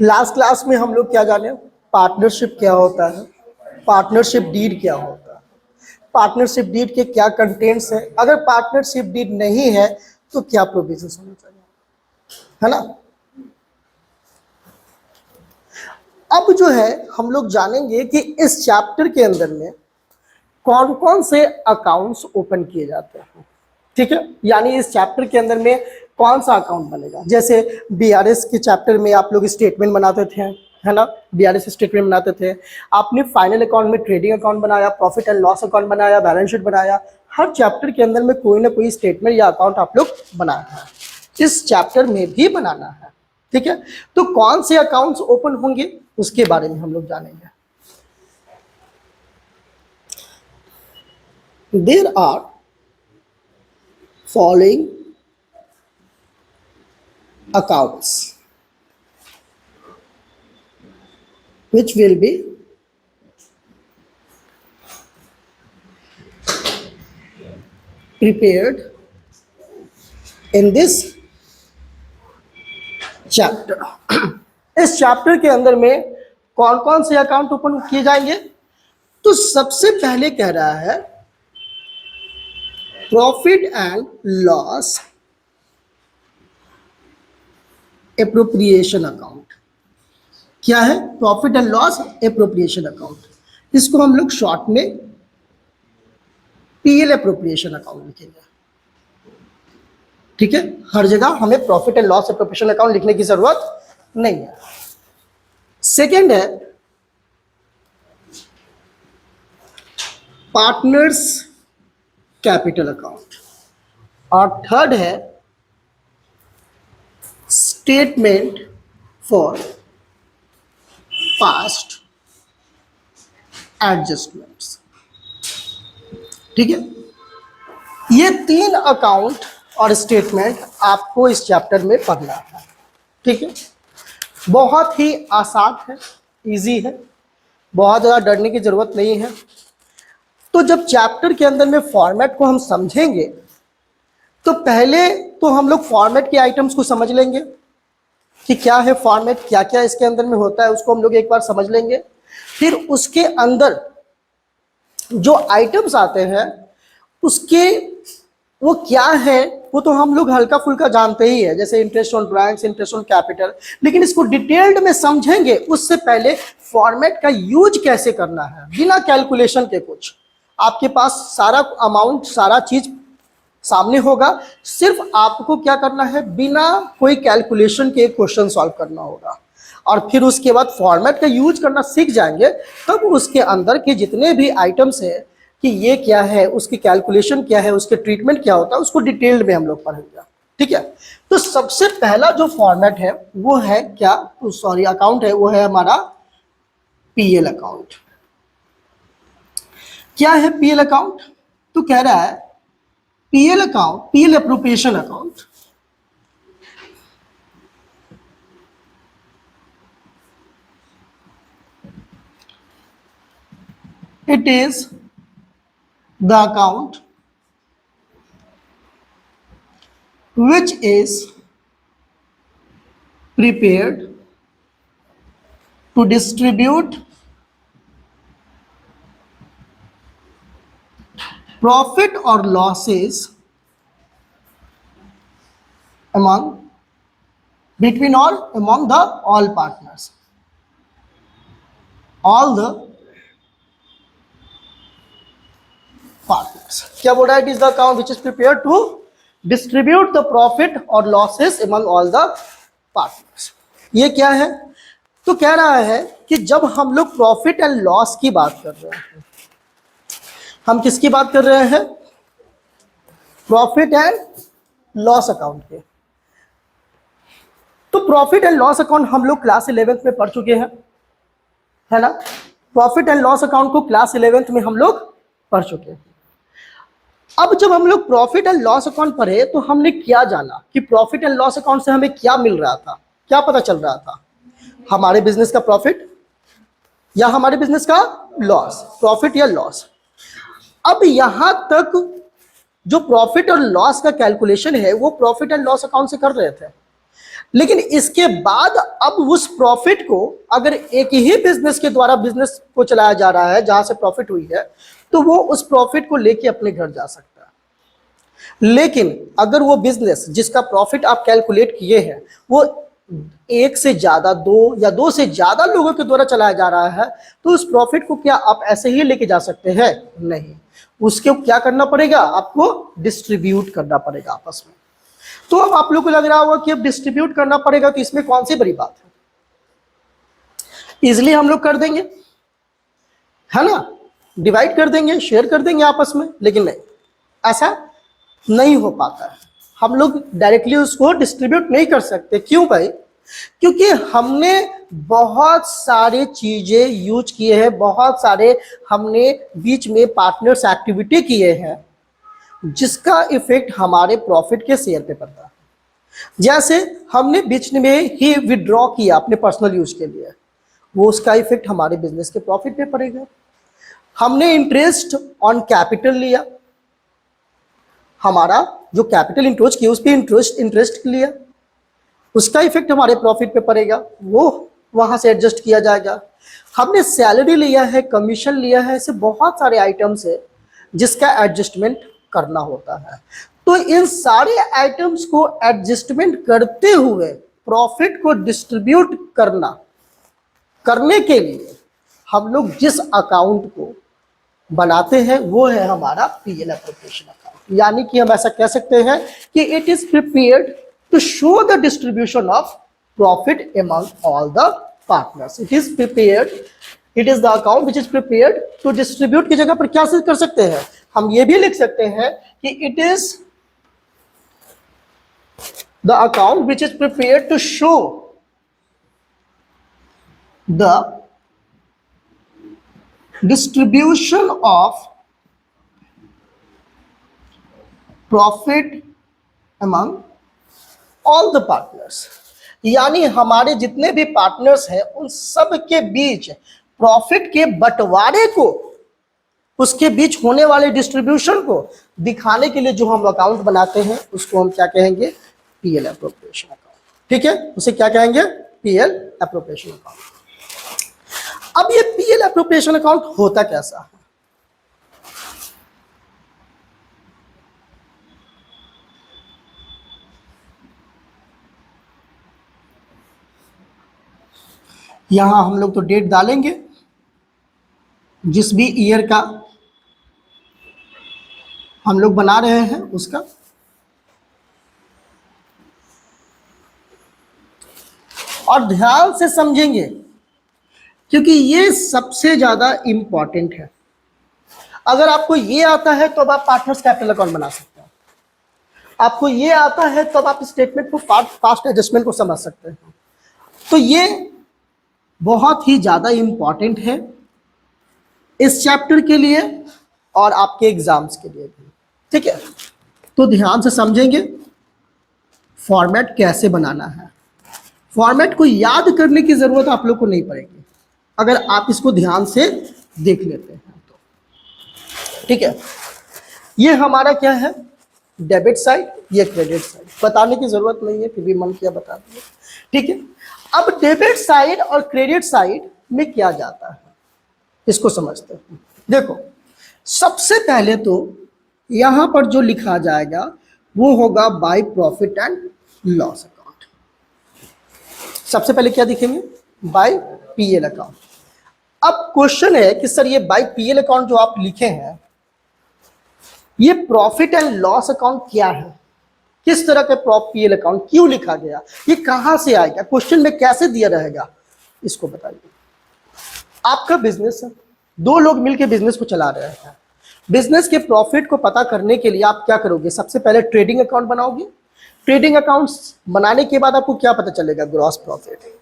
Last class में हम लोग क्या जाने, पार्टनरशिप क्या होता है, पार्टनरशिप डीड क्या होता है, पार्टनरशिप डीड के क्या कंटेंट्स है, अगर पार्टनरशिप डीड नहीं है तो क्या प्रोविजंस होने चाहिए, है ना। अब जो है हम लोग जानेंगे कि इस चैप्टर के अंदर में कौन कौन से अकाउंट्स ओपन किए जाते हैं, ठीक है। यानी इस चैप्टर के अंदर में कौन सा अकाउंट बनेगा। जैसे बीआरएस के चैप्टर में आप लोग स्टेटमेंट बनाते थे, है ना, बीआरएस स्टेटमेंट बनाते थे। आपने फाइनल अकाउंट में ट्रेडिंग अकाउंट बनाया, प्रॉफिट एंड लॉस अकाउंट बनाया, बैलेंस शीट बनाया। हर चैप्टर के अंदर में कोई ना कोई स्टेटमेंट या अकाउंट आप लोग बनाया है, इस चैप्टर में भी बनाना है, ठीक है। तो कौन से अकाउंट्स ओपन होंगे उसके बारे में हम लोग जानेंगे। There are following accounts which will be prepared in this chapter. इस चैप्टर के अंदर में कौन कौन से अकाउंट ओपन किए जाएंगे। तो सबसे पहले कह रहा है profit and loss appropriation account. क्या है? Profit and loss appropriation account. इसको हम लोग शॉर्ट में पीएल एप्रोप्रिएशन अकाउंट लिखेंगे, ठीक है। हर जगह हमें profit and loss appropriation account लिखने की जरूरत नहीं है। सेकेंड है पार्टनर्स कैपिटल अकाउंट, और थर्ड है स्टेटमेंट फॉर पास्ट एडजस्टमेंट्स, ठीक है। ये तीन अकाउंट और स्टेटमेंट आपको इस चैप्टर में पढ़ना है, ठीक है। बहुत ही आसान है, इजी है, बहुत ज़्यादा डरने की जरूरत नहीं है। तो जब चैप्टर के अंदर में फॉर्मेट को हम समझेंगे तो पहले तो हम लोग फॉर्मेट के आइटम्स को समझ लेंगे कि क्या है फॉर्मेट, क्या क्या इसके अंदर में होता है, उसको हम लोग एक बार समझ लेंगे। फिर उसके अंदर जो आइटम्स आते हैं उसके वो क्या है वो तो हम लोग हल्का फुल्का जानते ही है, जैसे interest on drawings, interest on capital. लेकिन इसको डिटेल्ड में समझेंगे उससे पहले फॉर्मेट का यूज कैसे करना है बिना कैलकुलेशन के। कुछ आपके पास सारा अमाउंट, सारा चीज सामने होगा, सिर्फ आपको क्या करना है, बिना कोई कैलकुलेशन के क्वेश्चन सॉल्व करना होगा। और फिर उसके बाद फॉर्मेट का यूज करना सीख जाएंगे, तब उसके अंदर के जितने भी आइटम्स है कि ये क्या है, उसकी कैलकुलेशन क्या है, उसके ट्रीटमेंट क्या होता है, उसको डिटेल्ड में हम लोग पढ़ेंगे, ठीक है। तो सबसे पहला जो फॉर्मेट है वो है क्या, सॉरी अकाउंट है, वो है हमारा पीएल अकाउंट। क्या है पीएल अकाउंट? तो कह रहा है PL account, PL appropriation account it is the account which is prepared to distribute profit or losses between among the all partners, all the partners. क्या बोल रहा है? It is the account which is prepared to distribute the profit or losses among all the partners. ये क्या है? तो कह रहा है कि जब हम लोग प्रॉफिट एंड लॉस की बात कर रहे हैं, हम किसकी बात कर रहे हैं? प्रॉफिट एंड लॉस अकाउंट के। तो प्रॉफिट एंड लॉस अकाउंट हम लोग क्लास 11th में पढ़ चुके हैं, है ना। प्रॉफिट एंड लॉस अकाउंट को क्लास 11th में हम लोग पढ़ चुके हैं। अब जब हम लोग प्रॉफिट एंड लॉस अकाउंट पढ़े तो हमने क्या जाना कि प्रॉफिट एंड लॉस अकाउंट से हमें क्या मिल रहा था, क्या पता चल रहा था? हमारे बिजनेस का प्रॉफिट या हमारे बिजनेस का लॉस, प्रॉफिट या लॉस। अब यहां तक जो प्रॉफिट और लॉस का कैलकुलेशन है वो प्रॉफिट एंड लॉस अकाउंट से कर रहे थे। लेकिन इसके बाद अब उस प्रॉफिट को अगर एक ही बिजनेस के द्वारा बिजनेस को चलाया जा रहा है जहां से प्रॉफिट हुई है, तो वो उस प्रॉफिट को लेके अपने घर जा सकता है। लेकिन अगर वो बिजनेस जिसका प्रॉफिट आप कैलकुलेट किए हैं वो एक से ज्यादा, दो या दो से ज्यादा लोगों के द्वारा चलाया जा रहा है, तो उस प्रॉफिट को क्या आप ऐसे ही लेके जा सकते हैं? नहीं, उसके क्या करना पड़ेगा? आपको डिस्ट्रीब्यूट करना पड़ेगा आपस में। तो अब आप लोग को लग रहा होगा कि अब डिस्ट्रीब्यूट करना पड़ेगा, तो इसमें कौन सी बड़ी बात है? इजिली हम लोग कर देंगे, है ना, डिवाइड कर देंगे, शेयर कर देंगे आपस में। लेकिन नहीं, ऐसा नहीं हो पाता है। हम लोग डायरेक्टली उसको डिस्ट्रीब्यूट नहीं कर सकते। क्यों भाई? क्योंकि हमने बहुत सारी चीजें यूज किए हैं, बहुत सारे हमने बीच में पार्टनर्स एक्टिविटी किए हैं जिसका इफेक्ट हमारे प्रॉफिट के शेयर पे पड़ता है। जैसे हमने बीच में ही विड्रॉ किया अपने पर्सनल यूज के लिए, वो उसका इफेक्ट हमारे बिजनेस के प्रॉफिट पे पड़ेगा। हमने इंटरेस्ट ऑन कैपिटल लिया, हमारा जो कैपिटल इंट्रोच किया उस पर इंटरेस्ट लिया, उसका इफेक्ट हमारे प्रॉफिट पे पड़ेगा, वो वहां से एडजस्ट किया जाएगा। हमने सैलरी लिया है, कमीशन लिया है, ऐसे बहुत सारे आइटम्स है जिसका एडजस्टमेंट करना होता है। तो इन सारे आइटम्स को एडजस्टमेंट करते हुए प्रॉफिट को डिस्ट्रीब्यूट करने के लिए हम लोग जिस अकाउंट को बनाते हैं वो है हमारा पीएल एप्रोप्रिएशन अकाउंट। यानी कि हम ऐसा कह सकते हैं कि it is prepared to show the distribution of profit among all the partners. It is the account which is prepared to distribute की जगह पर क्या कर सकते हैं? हम ये भी लिख सकते हैं कि it is the account which is prepared to show the distribution of profit among all the partners. यानी हमारे जितने भी पार्टनर्स हैं उन सब के बीच प्रॉफिट के बंटवारे को, उसके बीच होने वाले डिस्ट्रीब्यूशन को दिखाने के लिए जो हम अकाउंट बनाते हैं उसको हम क्या कहेंगे? PL appropriation account. ठीक है, उसे क्या कहेंगे? PL appropriation account. अब ये पीएल एप्रोप्रिएशन अकाउंट होता कैसा है? यहां हम लोग तो डेट डालेंगे जिस भी ईयर का हम लोग बना रहे हैं उसका, और ध्यान से समझेंगे क्योंकि ये सबसे ज्यादा इंपॉर्टेंट है। अगर आपको ये आता है तो अब आप पार्टनर्स कैपिटल अकाउंट बना सकते हैं, आपको ये आता है तो अब आप स्टेटमेंट को फास्ट एडजस्टमेंट को समझ सकते हैं। तो ये बहुत ही ज्यादा इंपॉर्टेंट है इस चैप्टर के लिए और आपके एग्जाम्स के लिए भी। ठीक है, तो ध्यान से समझेंगे फॉर्मेट कैसे बनाना है। फॉर्मेट को याद करने की जरूरत आप लोग को नहीं पड़ेगी अगर आप इसको ध्यान से देख लेते हैं तो। ठीक है, ये हमारा क्या है? डेबिट साइड, ये क्रेडिट साइड। बताने की जरूरत नहीं है, फिर भी मन किया बता दिया। ठीक है, अब डेबिट साइड और क्रेडिट साइड में क्या जाता है इसको समझते हैं। देखो, सबसे पहले तो यहां पर जो लिखा जाएगा वो होगा by profit and loss account. सबसे पहले क्या दिखेंगे? By P L account. अब क्वेश्चन है कि सर ये बाय पीएल अकाउंट जो आप लिखे हैं ये प्रॉफिट एंड लॉस अकाउंट क्या है? किस तरह के पीएल अकाउंट क्यों लिखा गया? ये कहां से आएगा? क्वेश्चन में कैसे दिया रहेगा? इसको बताइए। आपका बिजनेस है, दो लोग मिलकर बिजनेस को चला रहे हैं। बिजनेस के प्रॉफिट को पता करने के लिए आप क्या करोगे? सबसे पहले ट्रेडिंग अकाउंट बनाओगे। ट्रेडिंग अकाउंट्स बनाने के बाद आपको क्या पता चलेगा? Gross profit.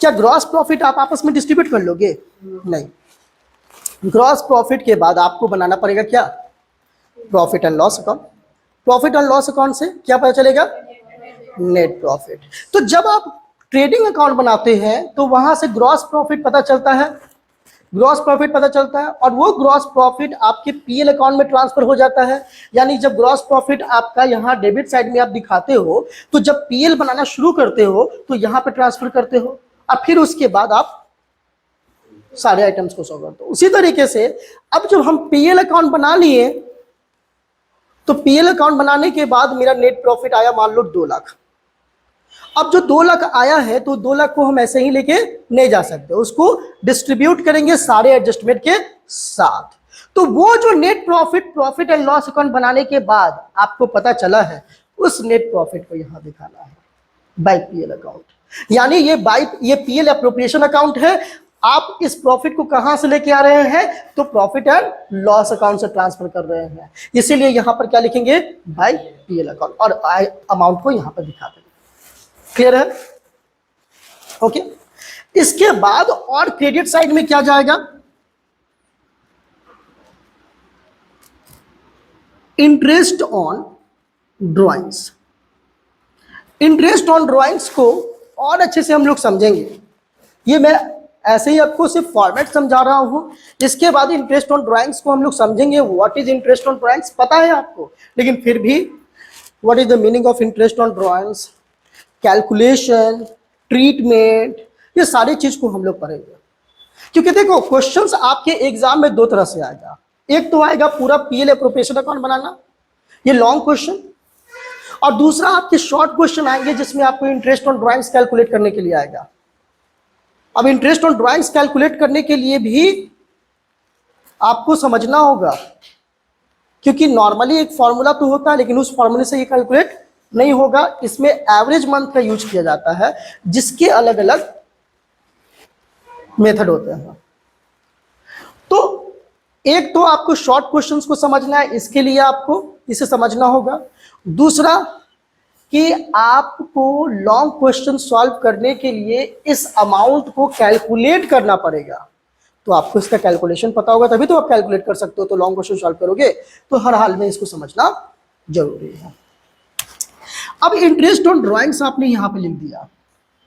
क्या ग्रॉस प्रॉफिट आप आपस में डिस्ट्रीब्यूट कर लोगे? नहीं। ग्रॉस प्रॉफिट के बाद आपको बनाना पड़ेगा क्या? Profit and loss account. Profit and loss account से क्या पता चलेगा? Net profit. तो जब आप ट्रेडिंग अकाउंट बनाते हैं तो वहां से ग्रॉस प्रॉफिट पता चलता है, ग्रॉस प्रॉफिट पता चलता है और वो ग्रॉस प्रॉफिट आपके पीएल अकाउंट में ट्रांसफर हो जाता है। यानी जब ग्रॉस प्रॉफिट आपका यहाँ डेबिट साइड में आप दिखाते हो तो जब पीएल बनाना शुरू करते हो तो यहाँ पे ट्रांसफर करते हो और फिर उसके बाद आप सारे आइटम्स को सॉल्व करते हो। उसी तरीके से अब जब हम पीएल अकाउंट बना लिए तो पीएल अकाउंट बनाने के बाद मेरा नेट प्रॉफिट आया मान लो 2 लाख। अब जो 2 लाख आया है तो 2 लाख को हम ऐसे ही लेके नहीं जा सकते, उसको डिस्ट्रीब्यूट करेंगे सारे एडजस्टमेंट के साथ। तो वो जो net profit and loss account बनाने के बाद आपको पता चला है उस नेट प्रॉफिट को यहां दिखाना है बाय पीएल अकाउंट। यानी ये पीएल अप्रोप्रिएशन अकाउंट है। आप इस प्रॉफिट को कहां से लेके आ रहे हैं तो प्रॉफिट एंड लॉस अकाउंट से ट्रांसफर कर रहे हैं, इसीलिए यहां पर क्या लिखेंगे बाय पीएल अकाउंट और अमाउंट को यहां पर दिखा देंगे। क्लियर है? ओके। इसके बाद और क्रेडिट साइड में क्या जाएगा, interest on drawings. Interest on drawings को और अच्छे से हम लोग समझेंगे। ये मैं ऐसे ही आपको सिर्फ फॉर्मेट समझा रहा हूं, इसके बाद इंटरेस्ट ऑन ड्राइंग्स को हम लोग समझेंगे। What is interest on drawings पता है आपको, लेकिन फिर भी what is the meaning of interest on drawings, calculation, treatment, ये सारी चीज को हम लोग पढ़ेंगे। क्योंकि देखो क्वेश्चंस आपके एग्जाम में 2 तरह से आएगा। एक तो आएगा पूरा पीएल एप्रोप्रिएशन अकाउंट बनाना, ये लॉन्ग क्वेश्चन, और दूसरा आपके शॉर्ट क्वेश्चन आएंगे जिसमें आपको इंटरेस्ट ऑन ड्राइंग्स कैलकुलेट करने के लिए आएगा। अब इंटरेस्ट ऑन ड्राइंग्स कैलकुलेट करने के लिए भी आपको समझना होगा, क्योंकि नॉर्मली एक फॉर्मूला तो होता है लेकिन उस फॉर्मूले से ये कैलकुलेट नहीं होगा। इसमें एवरेज मंथ का यूज किया जाता है जिसके अलग अलग मेथड होते हैं। तो एक तो आपको शॉर्ट क्वेश्चंस को समझना है, इसके लिए आपको इसे समझना होगा। दूसरा कि आपको लॉन्ग क्वेश्चन सॉल्व करने के लिए इस अमाउंट को कैलकुलेट करना पड़ेगा, तो आपको इसका कैलकुलेशन पता होगा तभी तो आप कैलकुलेट कर सकते हो। तो लॉन्ग क्वेश्चन सॉल्व करोगे तो हर हाल में इसको समझना जरूरी है। अब इंटरेस्ट ऑन ड्राइंग्स आपने यहां पे लिख दिया।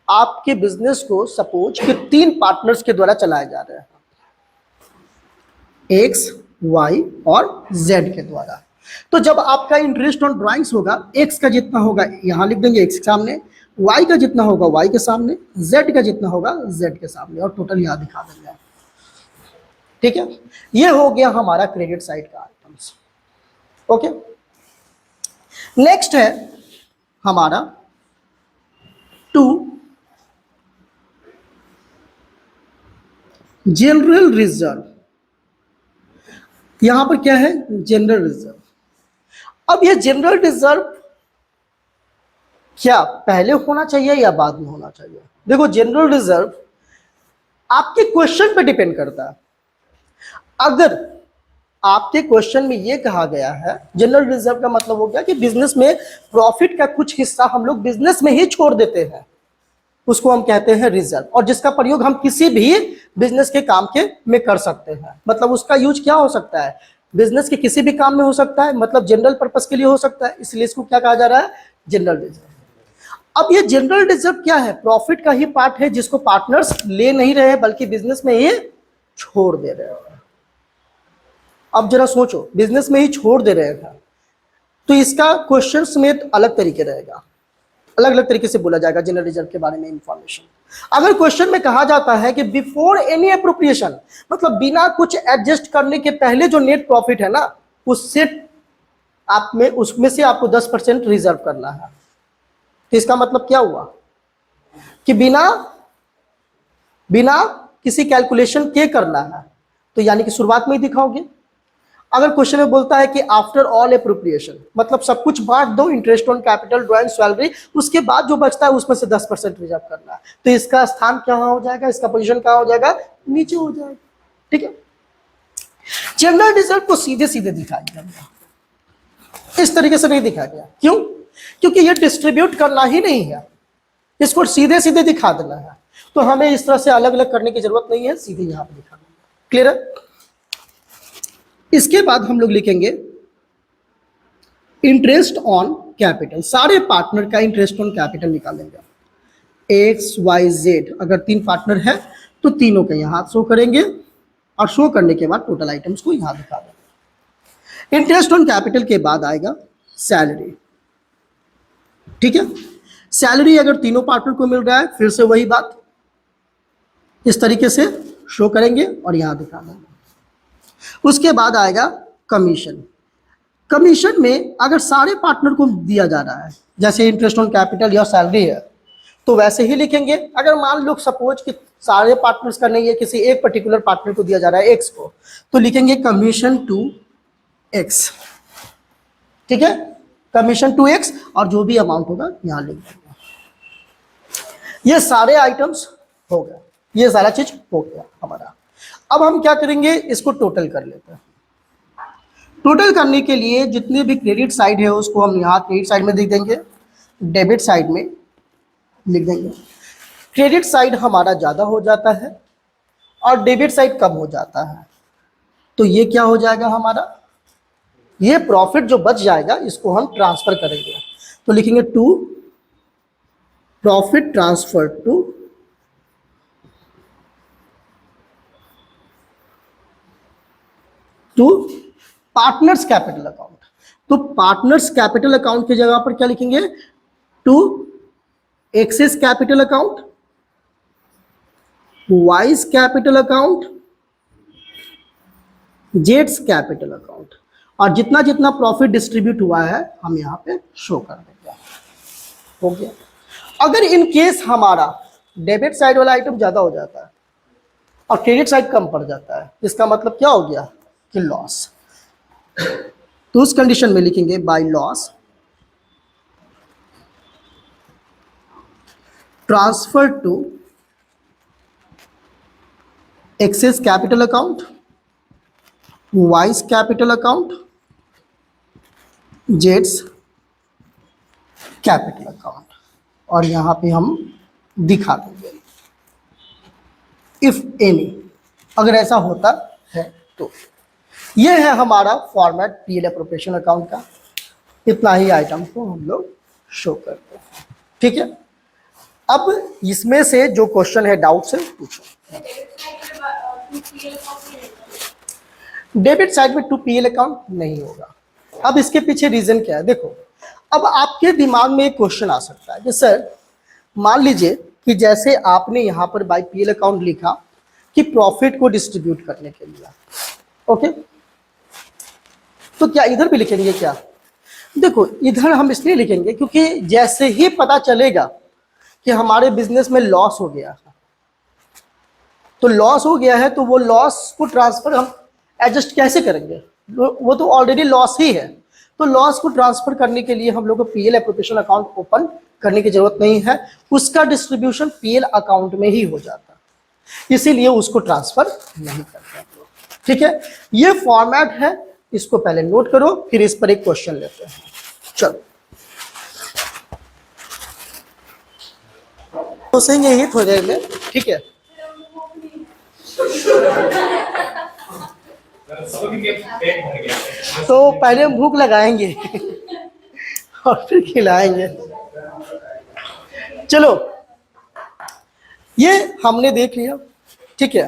आपके बिजनेस को सपोज कि 3 पार्टनर्स के द्वारा चलाए जा रहे हैं, एक्स, वाई और जेड के द्वारा। तो जब आपका इंटरेस्ट ऑन ड्राइंग्स होगा, एक्स का जितना होगा यहां लिख देंगे एक्स के सामने, वाई का जितना होगा वाई के सामने, जेड का जितना होगा जेड के सामने, और टोटल यहां दिखा देंगे। ठीक है, ये हो गया हमारा क्रेडिट साइड का आइटम्स। ओके, नेक्स्ट है हमारा 2 जनरल रिजर्व। यहां पर क्या है, जनरल रिजर्व। अब ये जनरल रिजर्व क्या पहले होना चाहिए या बाद में होना चाहिए? देखो जनरल रिजर्व आपके क्वेश्चन पे डिपेंड करता है। अगर आपके क्वेश्चन में ये कहा गया है, जनरल रिजर्व का मतलब हो गया कि बिजनेस में प्रॉफिट का कुछ हिस्सा हम लोग बिजनेस में ही छोड़ देते हैं, उसको हम कहते हैं रिजर्व, और जिसका प्रयोग हम किसी भी बिजनेस के काम के में कर सकते हैं। मतलब उसका यूज क्या हो सकता है, बिजनेस के किसी भी काम में हो सकता है, मतलब जनरल पर्पस के लिए हो सकता है, इसलिए इसको क्या कहा जा रहा है, जनरल रिजर्व। अब ये जनरल रिजर्व क्या है, प्रॉफिट का ही पार्ट है जिसको पार्टनर्स ले नहीं रहे बल्कि बिजनेस में ही छोड़ दे रहे हैं। अब जरा सोचो, बिजनेस में ही छोड़ दे रहे हैं तो इसका क्वेश्चन में अलग तरीके रहेगा, अलग अलग तरीके से बोला जाएगा जनरल रिजर्व के बारे में इंफॉर्मेशन। अगर क्वेश्चन में कहा जाता है कि बिफोर एनी एप्रोप्रिएशन, मतलब बिना कुछ एडजस्ट करने के पहले जो नेट प्रॉफिट है ना, उससे आप में उसमें से आपको 10% रिजर्व करना है। तो इसका मतलब क्या हुआ कि बिना किसी कैलकुलेशन के करना है, तो यानी कि शुरुआत में ही दिखाओगे। अगर क्वेश्चन में बोलता है कि आफ्टर ऑल एप्रोप्रिएशन, मतलब सब कुछ बांट दो, interest on capital, drawing, salary, उसके बाद जो बचता है उसमें से 10% रिजर्व करना है, तो इसका स्थान क्या हो जाएगा, इसका पोजीशन क्या हो जाएगा, नीचे हो जाएगा। ठीक है, जनरल रिजर्व को सीधे सीधे दिखाया गया, इस तरीके से नहीं दिखाया गया। क्यों? क्योंकि ये डिस्ट्रीब्यूट करना ही नहीं है, इसको सीधे सीधे दिखा देना है, तो हमें इस तरह से अलग अलग करने की जरूरत नहीं है, सीधे यहां पर दिखा देना। क्लियर है? इसके बाद हम लोग लिखेंगे इंटरेस्ट ऑन कैपिटल। सारे पार्टनर का इंटरेस्ट ऑन कैपिटल निकालेंगे, एक्स वाई जेड। अगर 3 पार्टनर है तो तीनों के यहां शो करेंगे, और शो करने के बाद टोटल आइटम्स को यहाँ दिखा देंगे। इंटरेस्ट ऑन कैपिटल के बाद आएगा सैलरी, ठीक है। सैलरी अगर तीनों पार्टनर को मिल रहा है, फिर से वही बात इस तरीके से शो करेंगे और यहाँ दिखा देंगे। उसके बाद आएगा कमीशन। कमीशन में अगर सारे पार्टनर को दिया जा रहा है, जैसे इंटरेस्ट ऑन कैपिटल या सैलरी है, तो वैसे ही लिखेंगे। अगर मान लो सपोज कि सारे पार्टनर्स का नहीं है, किसी एक पर्टिकुलर पार्टनर को दिया जा रहा है एक्स को, तो लिखेंगे कमीशन टू एक्स, ठीक है, कमीशन टू एक्स, और जो भी अमाउंट होगा यहां लिख देंगे। ये सारे आइटम्स हो गए, ये सारा चीज हो गया हमारा। अब हम क्या करेंगे, इसको टोटल कर लेते हैं। टोटल करने के लिए जितने भी क्रेडिट साइड है उसको हम यहाँ क्रेडिट साइड में लिख देंगे, डेबिट साइड में लिख देंगे। क्रेडिट साइड हमारा ज़्यादा हो जाता है और डेबिट साइड कम हो जाता है, तो ये क्या हो जाएगा हमारा, ये प्रॉफिट जो बच जाएगा इसको हम ट्रांसफर करेंगे। तो लिखेंगे to profit transfer to partners capital account. तो पार्टनर्स कैपिटल अकाउंट की जगह पर क्या लिखेंगे, to X's capital account, Y's capital account, जेड्स कैपिटल अकाउंट, और जितना जितना प्रॉफिट डिस्ट्रीब्यूट हुआ है हम यहां पे शो कर देंगे। हो गया। अगर इन केस हमारा डेबिट साइड वाला आइटम ज्यादा हो जाता है और क्रेडिट साइड कम पड़ जाता है, इसका मतलब क्या हो गया कि लॉस। तो उस कंडीशन में लिखेंगे by loss transfer to X's capital account, Y's capital account, जेड्स कैपिटल अकाउंट, और यहां पे हम दिखा देंगे इफ एनी, अगर ऐसा होता है तो। ये है हमारा फॉर्मेट पीएल अप्रोप्रिएशन अकाउंट का। इतना ही आइटम को हम लोग शो करते हैं, ठीक है। अब इसमें से जो क्वेश्चन है डाउट से पूछो। डेबिट साइड में टू पीएल अकाउंट नहीं होगा। अब इसके पीछे रीजन क्या है, देखो। अब आपके दिमाग में एक क्वेश्चन आ सकता है कि सर मान लीजिए कि जैसे आपने यहां पर बाय पीएल अकाउंट लिखा कि प्रॉफिट को डिस्ट्रीब्यूट करने के लिए, ओके, तो क्या इधर भी लिखेंगे क्या? देखो इधर हम इसलिए लिखेंगे क्योंकि जैसे ही पता चलेगा कि हमारे बिजनेस में लॉस हो गया, तो लॉस हो गया है तो वो लॉस को ट्रांसफर हम एडजस्ट कैसे करेंगे, वो तो ऑलरेडी लॉस ही है। तो लॉस को ट्रांसफर करने के लिए हम लोग को पीएल एप्रोप्रिएशन अकाउंट ओपन करने की जरूरत नहीं है, उसका डिस्ट्रीब्यूशन पीएल अकाउंट में ही हो जाता है, इसीलिए उसको ट्रांसफर नहीं करते, ठीक है। ये फॉर्मेट है, इसको पहले नोट करो, फिर इस पर एक क्वेश्चन लेते हैं। चलो तो सही यही थोड़ी देर में, ठीक है। तो पहले हम भूख लगाएंगे और फिर खिलाएंगे। चलो ये हमने देख लिया, ठीक है।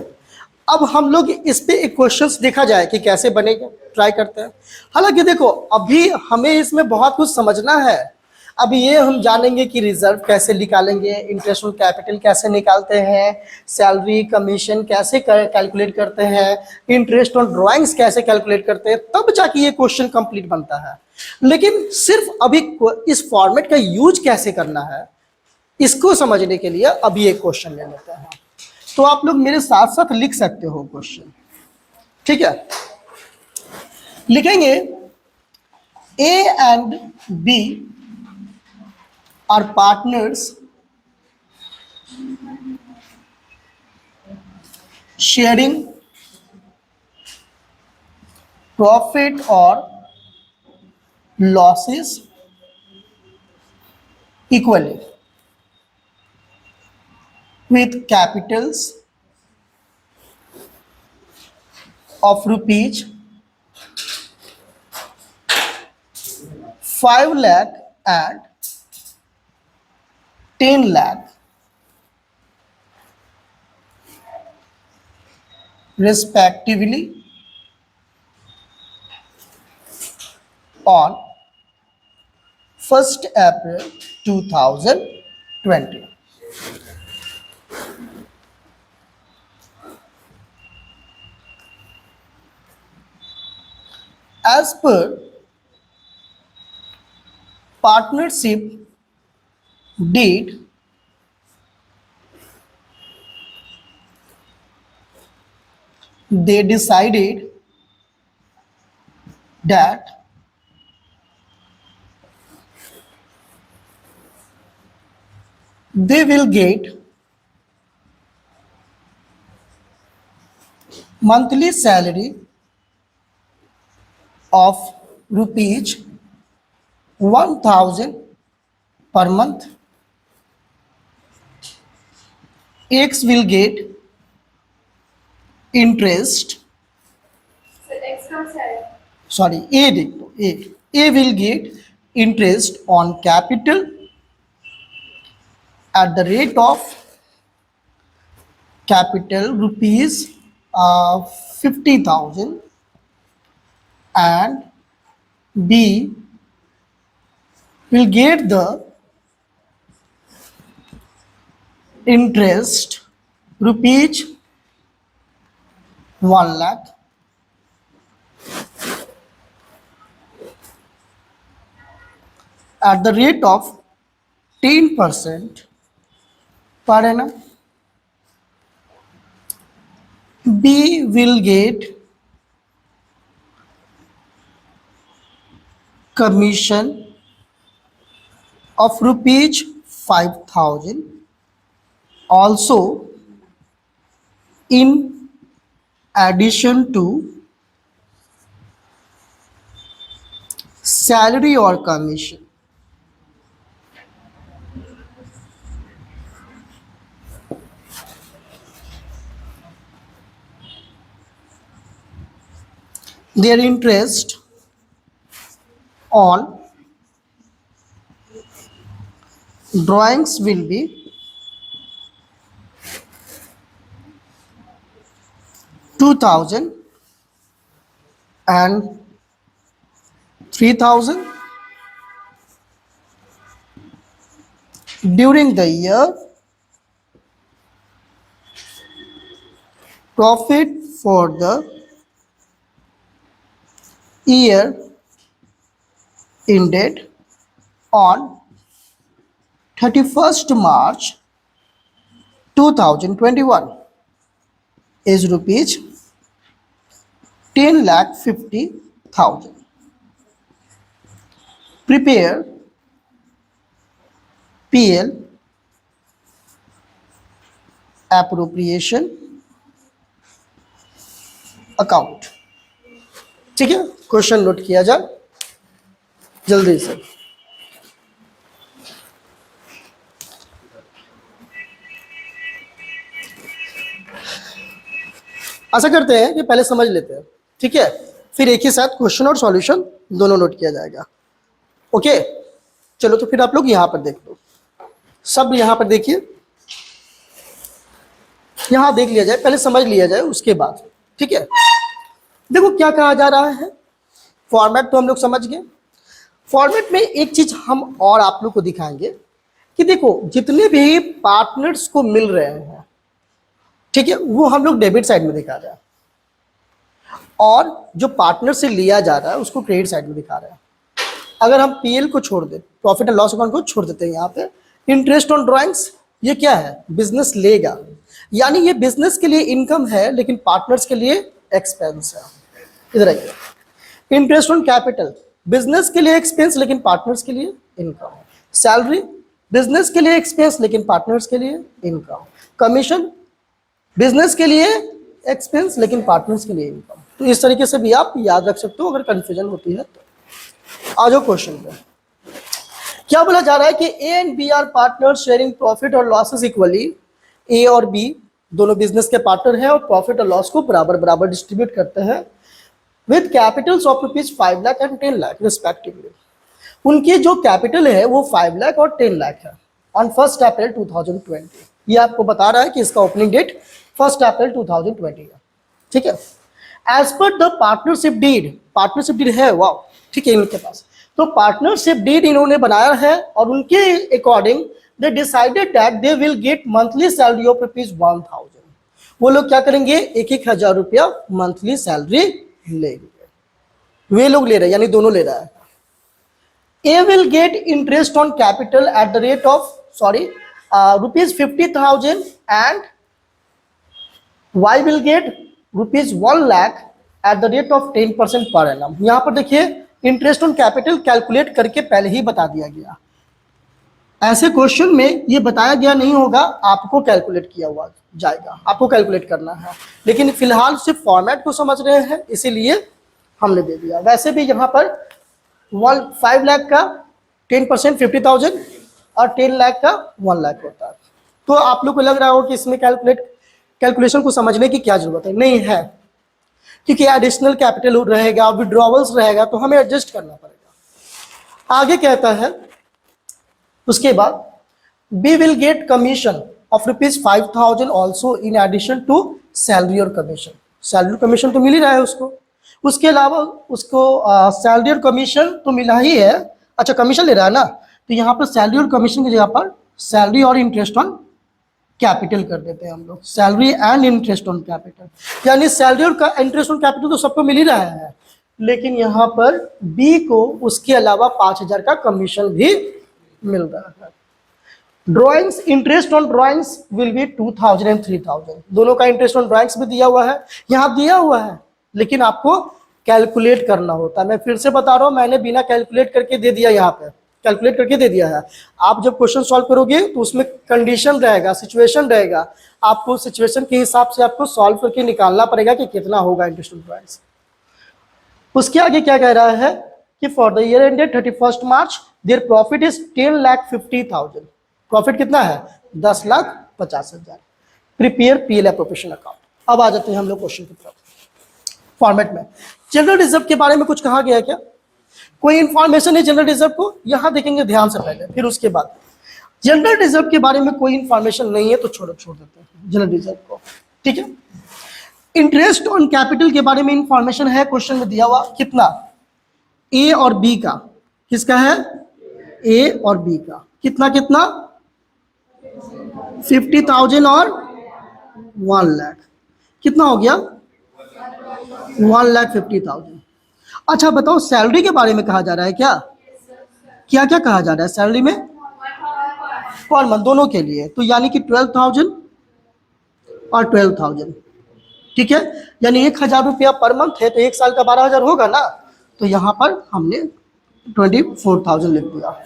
अब हम लोग इस पे एक क्वेश्चंस देखा जाए कि कैसे बनेगा, ट्राई करते हैं। हालांकि देखो अभी हमें इसमें बहुत कुछ समझना है। अभी ये हम जानेंगे कि रिजर्व कैसे निकालेंगे, इंटरेस्ट ऑन कैपिटल कैसे निकालते हैं, सैलरी कमीशन कैसे कैलकुलेट करते हैं, इंटरेस्ट ऑन ड्राइंग्स कैसे कैलकुलेट करते हैं, तब जाके ये क्वेश्चन कंप्लीट बनता है। लेकिन सिर्फ अभी इस फॉर्मेट का यूज कैसे करना है इसको समझने के लिए अभी एक क्वेश्चन ले लेते हैं। तो आप लोग मेरे साथ साथ लिख सकते हो क्वेश्चन, ठीक है। लिखेंगे A and B are partners sharing profit or losses equally with capitals of rupees 5 lakh and 10 lakh respectively on 1st April 2020. As per partnership deed, they decided that they will get monthly salary of rupees 1000 per month. X will get interest, sorry, A will get interest on capital at the rate of capital rupees 50,000, and B will get the interest rupees 1 lakh at the rate of 10% per annum. B will get commission of rupees 5,000 also in addition to salary or commission. Their interest on drawings will be 2,000 and 3,000 during the year. Profit for the year ended on 31st March 2021 is rupees 10,50,000. Prepare PL appropriation account. ठीक है, question note किया जाए जल्दी से। आशा करते हैं कि पहले समझ लेते हैं, ठीक है, फिर एक ही साथ क्वेश्चन और सॉल्यूशन दोनों नोट किया जाएगा। ओके, चलो तो फिर आप लोग यहां पर देख लो, सब यहां पर देखिए, यहां देख लिया जाए, पहले समझ लिया जाए उसके बाद। ठीक है, देखो क्या कहा जा रहा है, फॉर्मेट तो हम लोग समझ गए। फॉर्मेट में एक चीज हम और आप लोग को दिखाएंगे कि देखो जितने भी पार्टनर्स को मिल रहे हैं, ठीक है, वो हम लोग डेबिट साइड में दिखा रहे हैं, और जो पार्टनर से लिया जा रहा है उसको क्रेडिट साइड में दिखा रहे हैं। अगर हम पीएल को छोड़ दें, प्रॉफिट एंड लॉस अकाउंट को छोड़ देते हैं, यहाँ पे इंटरेस्ट ऑन ड्राइंग्स, ये क्या है, बिजनेस लेगा, यानी ये बिजनेस के लिए इनकम है लेकिन पार्टनर्स के लिए एक्सपेंस है। इधर आइए, इंटरेस्ट ऑन कैपिटल, बिजनेस के लिए एक्सपेंस लेकिन पार्टनर्स के लिए इनकम। सैलरी, बिजनेस के लिए एक्सपेंस लेकिन पार्टनर्स के लिए इनकम। कमीशन, बिजनेस के लिए एक्सपेंस लेकिन पार्टनर्स के लिए इनकम। तो इस तरीके से भी आप याद रख सकते हो अगर कंफ्यूजन होती है तो। आ जाओ क्वेश्चन पे, क्या बोला जा रहा है कि A and B are partner sharing profit और लॉसेस इक्वली। ए और बी दोनों बिजनेस के पार्टनर हैं और प्रॉफिट और लॉस को बराबर बराबर डिस्ट्रीब्यूट करते हैं with Capitals of rupees 5 lakh and 10 lakh respectively. उनकी जो कैपिटल है वो 5 लाख और 10 लाख है ऑन 1 अप्रैल 2020। ये आपको बता रहा है कि इसका ओपनिंग डेट 1 अप्रैल 2020 है। ठीक है। As per the partnership deed है, वाह, ठीक है इनके पास। तो पार्टनरशिप डीड इन्होंने बनाया है और उनके according they decided that they will get monthly salary of ₹1000। वो लोग क्या करेंगे, 1,000 रुपया मंथली सैलरी लेंगे। वे लोग ले रहे हैं यानी दोनों ले रहा है। A will get interest on capital at the rate of ₹50,000 and Y will get ₹1,00,000 at the rate of 10% per annum. यहां पर देखिए इंटरेस्ट ऑन कैपिटल कैलकुलेट करके पहले ही बता दिया गया। ऐसे क्वेश्चन में ये बताया गया नहीं होगा, आपको कैलकुलेट किया हुआ जाएगा, आपको कैलकुलेट करना है। लेकिन फिलहाल सिर्फ फॉर्मेट को समझ रहे हैं इसीलिए हमने दे दिया। वैसे भी यहाँ पर 5 लाख का 10% 50,000 और 10 लाख का 1 लाख होता है। तो आप लोग को लग रहा हो कि इसमें कैलकुलेशन को समझने की क्या जरूरत है, नहीं है, क्योंकि एडिशनल कैपिटल रहेगा, विड्रॉवल्स रहेगा, तो हमें एडजस्ट करना पड़ेगा। आगे कहता है उसके बाद be will get commission of ₹5,000 also in addition to salary और कमीशन। सैलरी और कमीशन तो मिल ही रहा है उसको, उसके अलावा उसको सैलरी और कमीशन तो मिला ही है। अच्छा कमीशन ले रहा है ना, तो यहाँ पर सैलरी और कमीशन की जगह पर सैलरी और इंटरेस्ट ऑन कैपिटल कर देते हैं हम लोग, salary and interest on capital. यानी सैलरी और इंटरेस्ट ऑन कैपिटल तो सबको मिल ही रहा है, लेकिन यहाँ पर बी को उसके अलावा 5,000 का कमीशन भी मिल रहा है। Drawings, interest on drawings will be 2,000 and 3,000। दोनों का इंटरेस्ट ऑन ड्राइंग्स भी दिया हुआ है, यहाँ दिया हुआ है, लेकिन आपको कैलकुलेट करना होता है। मैं फिर से बता रहा हूँ, मैंने बिना कैलकुलेट करके दे दिया, यहाँ पे कैलकुलेट करके दे दिया है। आप जब क्वेश्चन सॉल्व करोगे तो उसमें कंडीशन रहेगा, सिचुएशन रहेगा, आपको सिचुएशन के हिसाब से आपको सॉल्व करके निकालना पड़ेगा कि कितना होगा इंटरेस्ट ऑन ड्राइंग्स। उसके आगे क्या कह रहा है कि for the year ended 31 March their profit is 10,50,000। Profit कितना है, 10,50,000। Prepare PL appropriation account. अब आ जाते हैं हम लोग क्वेश्चन की तरफ। फॉर्मेट में जनरल रिजर्व के बारे में कुछ कहा गया है क्या, कोई इंफॉर्मेशन है जनरल रिजर्व को, यहां देखेंगे ध्यान से पहले, फिर उसके बाद जनरल रिजर्व के बारे में कोई इंफॉर्मेशन नहीं है तो छोड़ देते हैं जनरल रिजर्व को, ठीक है। इंटरेस्ट ऑन कैपिटल के बारे में इंफॉर्मेशन है, क्वेश्चन में दिया हुआ कितना, ए और बी का, किसका है, ए और बी का, कितना कितना 50,000 और 1 लाख, कितना हो गया 1,50,000। अच्छा बताओ सैलरी के बारे में कहा जा रहा है क्या, क्या क्या कहा जा रहा है सैलरी में, पर मंथ दोनों के लिए, तो यानी कि 12,000 और 12,000, ठीक है। यानी 1,000 रुपया पर मंथ है तो एक साल का 12,000 होगा ना, तो यहां पर हमने 24,000 लिख दिया,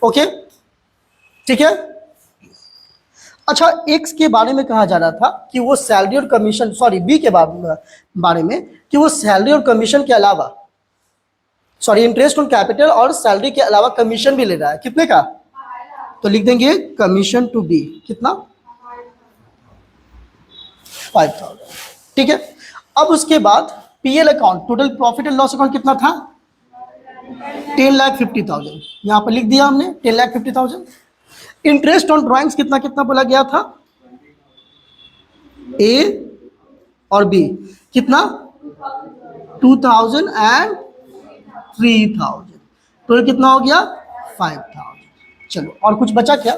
ओके, ठीक है। अच्छा एक्स के बारे में कहा जा रहा था कि वो सैलरी और कमीशन, सॉरी बी के बारे में कि वो सैलरी और कमीशन के अलावा, सॉरी इंटरेस्ट ऑन कैपिटल और सैलरी के अलावा कमीशन भी ले रहा है, कितने का, तो लिख देंगे कमीशन टू बी, कितना 5,000, ठीक है। अब उसके बाद PL account, total profit and loss account कितना था 10,50,000, यहां पर लिख दिया हमने 10,50,000। इंटरेस्ट ऑन ड्राइंग्स कितना कितना बोला गया था, ए और बी कितना 2,000 एंड 3,000, तो कितना हो गया 5,000। चलो और कुछ बचा क्या,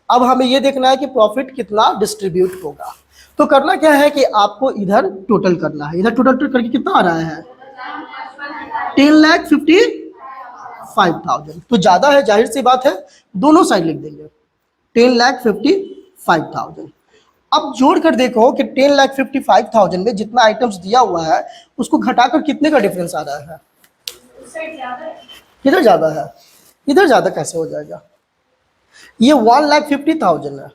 अब हमें ये देखना है कि प्रॉफिट कितना डिस्ट्रीब्यूट होगा। तो करना क्या है कि आपको इधर टोटल करना है, इधर टोटल करके कितना आ रहा है 10,55,000, तो ज्यादा है, जाहिर सी बात है, दोनों साइड लिख देंगे 10,55,000। अब जोड़कर देखो कि 10,55,000 में जितना आइटम्स दिया हुआ है उसको घटाकर कितने का डिफरेंस आ रहा है, इधर ज्यादा है, इधर ज्यादा कैसे हो जाएगा, ये 1,50,000 है,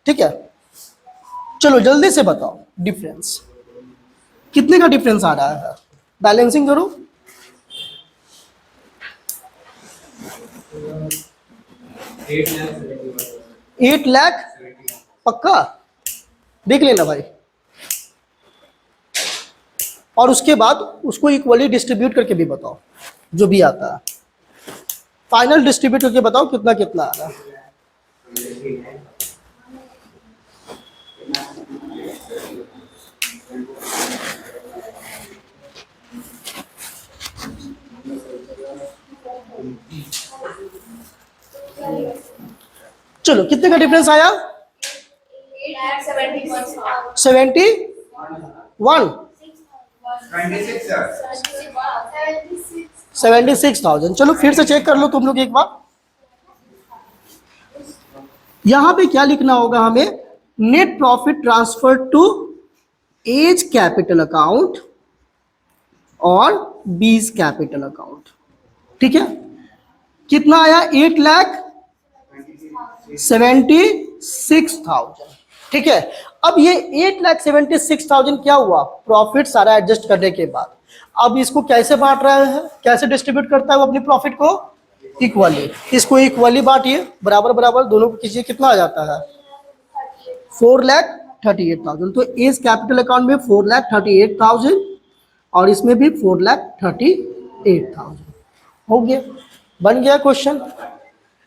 ठीक है। चलो जल्दी से बताओ डिफरेंस कितने का डिफरेंस आ रहा है, बैलेंसिंग करो, 8 लाख पक्का, देख लेना भाई, और उसके बाद उसको इक्वली डिस्ट्रीब्यूट करके भी बताओ, जो भी आता है फाइनल डिस्ट्रीब्यूट करके बताओ कितना कितना आ रहा है। चलो कितने का डिफरेंस आया? 71, 76,000। चलो फिर से चेक कर लो तुम लोग एक बार। यहां पे क्या लिखना होगा हमें? Net profit transfer to as capital account और बीज कैपिटल अकाउंट। ठीक है, कितना आया? 8,76,000। ठीक है, अब ये 8,76,000 क्या हुआ? प्रॉफिट सारा एडजस्ट करने के बाद। अब इसको कैसे बांट रहे हैं, कैसे डिस्ट्रीब्यूट करता है वो अपनी प्रॉफिट को? इक्वली। इसको इक्वली बांटिए, बराबर बराबर दोनों को कीजिए। कितना आ जाता है? 4,38,000। तो एज कैपिटल अकाउंट में 4,38,000 और इसमें भी 4,38,000 हो गया, बन गया क्वेश्चन।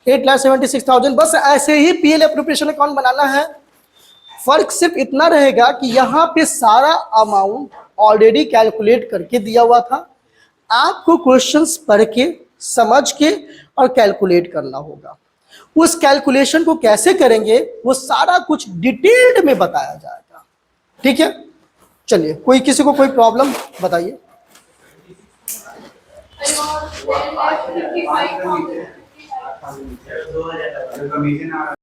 8,76,000। बस ऐसे ही पीएल एप्रोप्रिएशन अकाउंट बनाना है। फर्क सिर्फ इतना रहेगा कि यहाँ पे सारा अमाउंट ऑलरेडी कैलकुलेट करके दिया हुआ था, आपको क्वेश्चंस पढ़ के समझ के और कैलकुलेट करना होगा। उस कैलकुलेशन को कैसे करेंगे वो सारा कुछ डिटेल्ड में बताया जाएगा। ठीक है, चलिए, कोई किसी को कोई प्रॉब्लम बताइए।